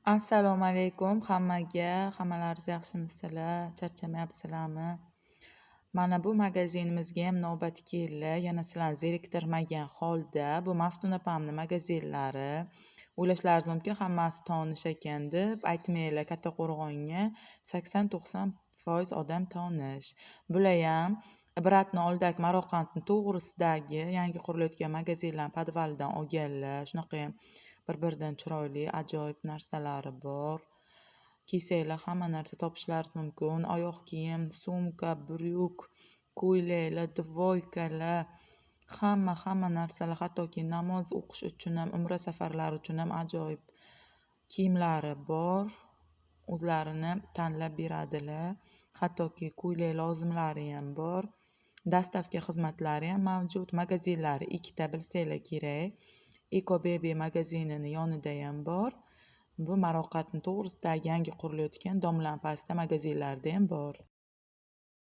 Assalomu alaykum hammaga. Hammalaringiz yaxshimisizlar? Charchamayapsizlarmi? Mana bu magazinimizga ham navbat keldi. Yana sizlarni zeriktirmagan holda bu Maftun opamni magazinlari. O'ylashlaringiz mumkin hammasi tanish ekan deb. Aytmanglar, Kattaqo'rg'onga 80-90% odam tanish. Bular ham Ibratni oldidagi Maroqandni to'g'risidagi yangi qurilayotgan magazinlar podvalidan olganlar. Shunaqa ham bir-biridan chiroyli, ajoyib narsalari bor. Kiysanglar hamma narsa topishlaringiz mumkin. Oyoq kiyim, sumka, bryuk, ko'ylaklar, dvoykalar, hamma narsalar, hattoki namoz o'qish uchun ham, umra safarlari uchun ham ajoyib kiyimlari bor. O'zlarini tanlab beradilar. Hattoki ko'ylak lozimlari ham bor. Dastavka xizmatlari ham mavjud. Magazinlari ikkita bilsanglar kerak. Eko Baby magazinining yonida ham bor. Bu Maroqatni to'g'risidagi yangi qurilayotgan domlan pastda magazinlarda ham bor.